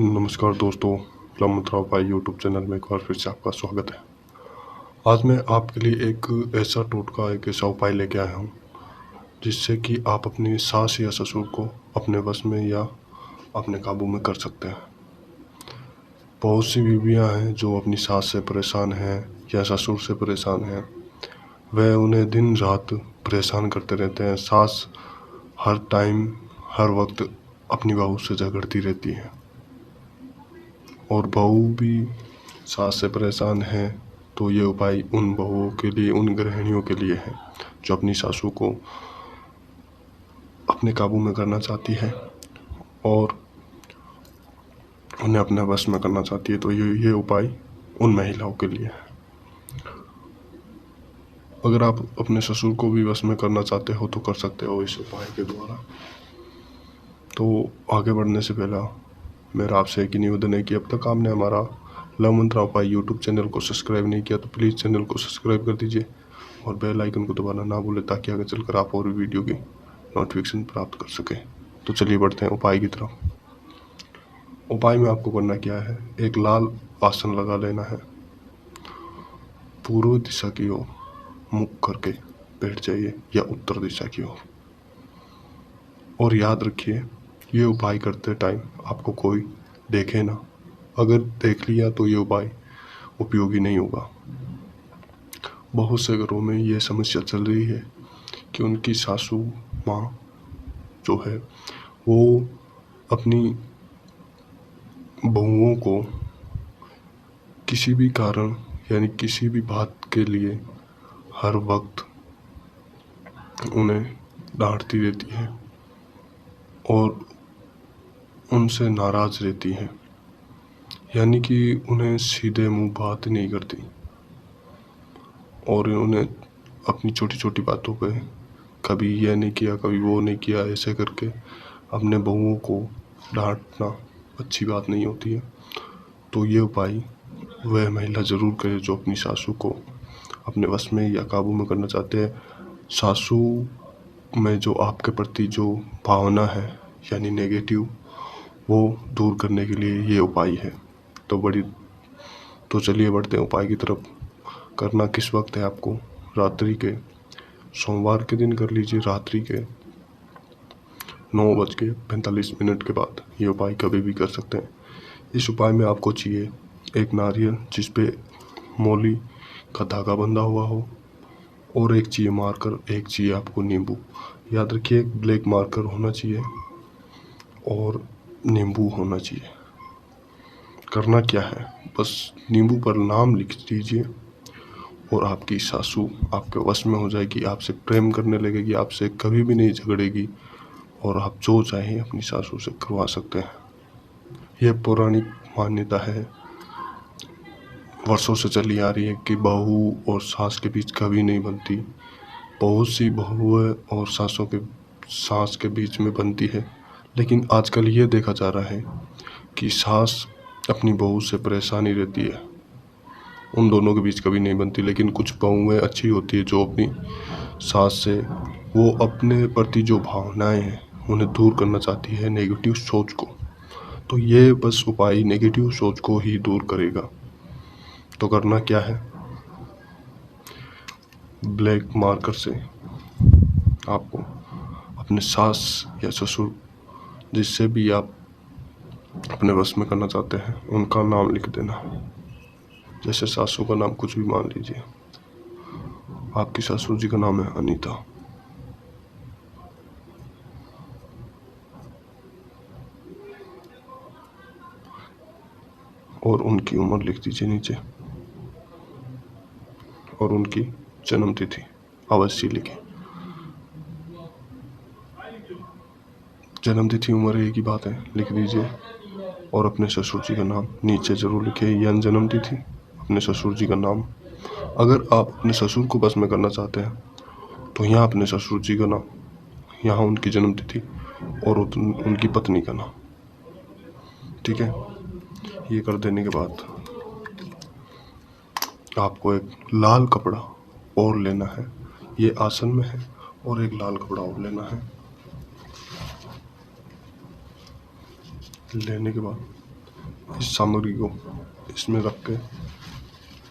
नमस्कार दोस्तों, लमथराव भाई यूट्यूब चैनल में एक बार फिर से आपका स्वागत है। आज मैं आपके लिए एक ऐसा टोटका, एक ऐसा उपाय लेके आया हूँ जिससे कि आप अपनी सास या ससुर को अपने वश में या अपने काबू में कर सकते हैं। बहुत सी बीवियाँ हैं जो अपनी सास से परेशान हैं या ससुर से परेशान हैं। वह उन्हें दिन रात परेशान करते रहते हैं। सास हर टाइम हर वक्त अपनी बहू से झगड़ती रहती है और बहू भी सास से परेशान है। तो ये उपाय उन बहुओं के लिए, उन गृहिणियों के लिए है जो अपनी सासू को अपने काबू में करना चाहती है और उन्हें अपने वश में करना चाहती है। तो ये उपाय उन महिलाओं के लिए है। अगर आप अपने ससुर को भी वश में करना चाहते हो तो कर सकते हो इस उपाय के द्वारा। तो आगे बढ़ने से पहले मेरा आपसे एक ही निवेदन है कि अब तक आपने हमारा लव मंत्रा उपाय यूट्यूब चैनल को सब्सक्राइब नहीं किया तो प्लीज़ चैनल को सब्सक्राइब कर दीजिए और बेल आइकन को दबाना ना भूलें ताकि आगे चलकर आप और वीडियो की नोटिफिकेशन प्राप्त कर सकें। तो चलिए बढ़ते हैं उपाय की तरफ। उपाय में आपको करना क्या है, एक लाल आसन लगा लेना है। पूर्व दिशा की ओर मुख करके बैठ जाइए या उत्तर दिशा की ओर। और याद रखिए, ये उपाय करते टाइम आपको कोई देखे ना। अगर देख लिया तो ये उपाय उपयोगी नहीं होगा। बहुत से घरों में ये समस्या चल रही है कि उनकी सासू माँ जो है वो अपनी बहुओं को किसी भी कारण यानी किसी भी बात के लिए हर वक्त उन्हें डांटती रहती है और उनसे नाराज़ रहती है, यानी कि उन्हें सीधे मुंह बात नहीं करती और उन्हें अपनी छोटी छोटी बातों पे कभी यह नहीं किया कभी वो नहीं किया ऐसे करके अपने बहुओं को डांटना अच्छी बात नहीं होती है। तो ये उपाय वह महिला ज़रूर करे जो अपनी सासू को अपने वश में या काबू में करना चाहते हैं। सासू में जो आपके प्रति जो भावना है यानी नेगेटिव, वो दूर करने के लिए ये उपाय है। तो चलिए बढ़ते हैं उपाय की तरफ। करना किस वक्त है आपको, रात्रि के सोमवार के दिन कर लीजिए, रात्रि के 9:45 के बाद। ये उपाय कभी भी कर सकते हैं। इस उपाय में आपको चाहिए एक नारियल जिस पे मौली का धागा बंधा हुआ हो और एक चाहिए मार्कर, एक चाहिए आपको नींबू। याद रखिए, एक ब्लैक मार्कर होना चाहिए और नींबू होना चाहिए। करना क्या है, बस नींबू पर नाम लिख दीजिए और आपकी सासू आपके वश में हो जाएगी, आपसे प्रेम करने लगेगी, आपसे कभी भी नहीं झगड़ेगी और आप जो चाहें अपनी सासू से करवा सकते हैं। यह पौराणिक मान्यता है, वर्षों से चली आ रही है कि बहू और सास के बीच कभी नहीं बनती। बहुत सी बहुएं और सास के बीच में बनती है, लेकिन आजकल ये देखा जा रहा है कि सास अपनी बहू से परेशानी रहती है, उन दोनों के बीच कभी नहीं बनती। लेकिन कुछ बहुएं अच्छी होती है जो अपनी सास से वो अपने प्रति जो भावनाएं हैं उन्हें दूर करना चाहती है, नेगेटिव सोच को। तो ये बस उपाय नेगेटिव सोच को ही दूर करेगा। तो करना क्या है, ब्लैक मार्कर से आपको अपने सास या ससुर जिससे भी आप अपने वश में करना चाहते हैं उनका नाम लिख देना। जैसे सासू का नाम कुछ भी मान लीजिए, आपकी सासू जी का नाम है अनीता, और उनकी उम्र लिख दीजिए नीचे और उनकी जन्म तिथि अवश्य लिखें। जन्म तिथि उम्र एक ही बात है, लिख दीजिए। और अपने ससुर जी का नाम नीचे जरूर लिखे, यानी जन्म तिथि, अपने ससुर जी का नाम। अगर आप अपने ससुर को बस में करना चाहते हैं तो यहाँ अपने ससुर जी का नाम, यहाँ उनकी जन्म तिथि और उनकी पत्नी का नाम। ठीक है, ये कर देने के बाद आपको एक लाल कपड़ा और लेना है। ये आसन में है और एक लाल कपड़ा और लेना है। लेने के बाद इस सामग्री को इसमें रख के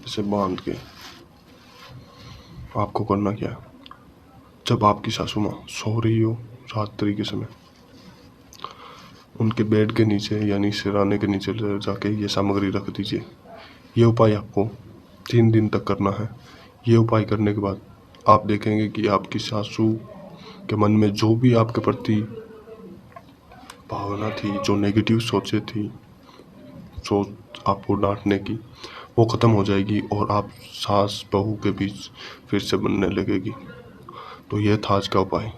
इसे बांध के आपको करना क्या है, जब आपकी सासू माँ सो रही हो रात्रि के समय, उनके बेड के नीचे यानी सिरहाने के नीचे ले जाके ये सामग्री रख दीजिए। ये उपाय आपको 3 दिन तक करना है। ये उपाय करने के बाद आप देखेंगे कि आपकी सासू के मन में जो भी आपके प्रति भावना थी, जो नेगेटिव सोचें थी, सोच आपको डांटने की, वो ख़त्म हो जाएगी और आप सास बहू के बीच फिर से बनने लगेगी। तो यह था आज का उपाय।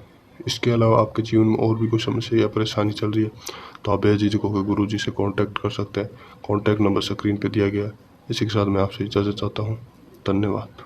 इसके अलावा आपके जीवन में और भी कोई समस्या या परेशानी चल रही है तो आप बेझिझक होकर गुरुजी से कांटेक्ट कर सकते हैं। कांटेक्ट नंबर स्क्रीन पे दिया गया है। इसी के साथ मैं आपसे इजाज़त चाहता हूँ। धन्यवाद।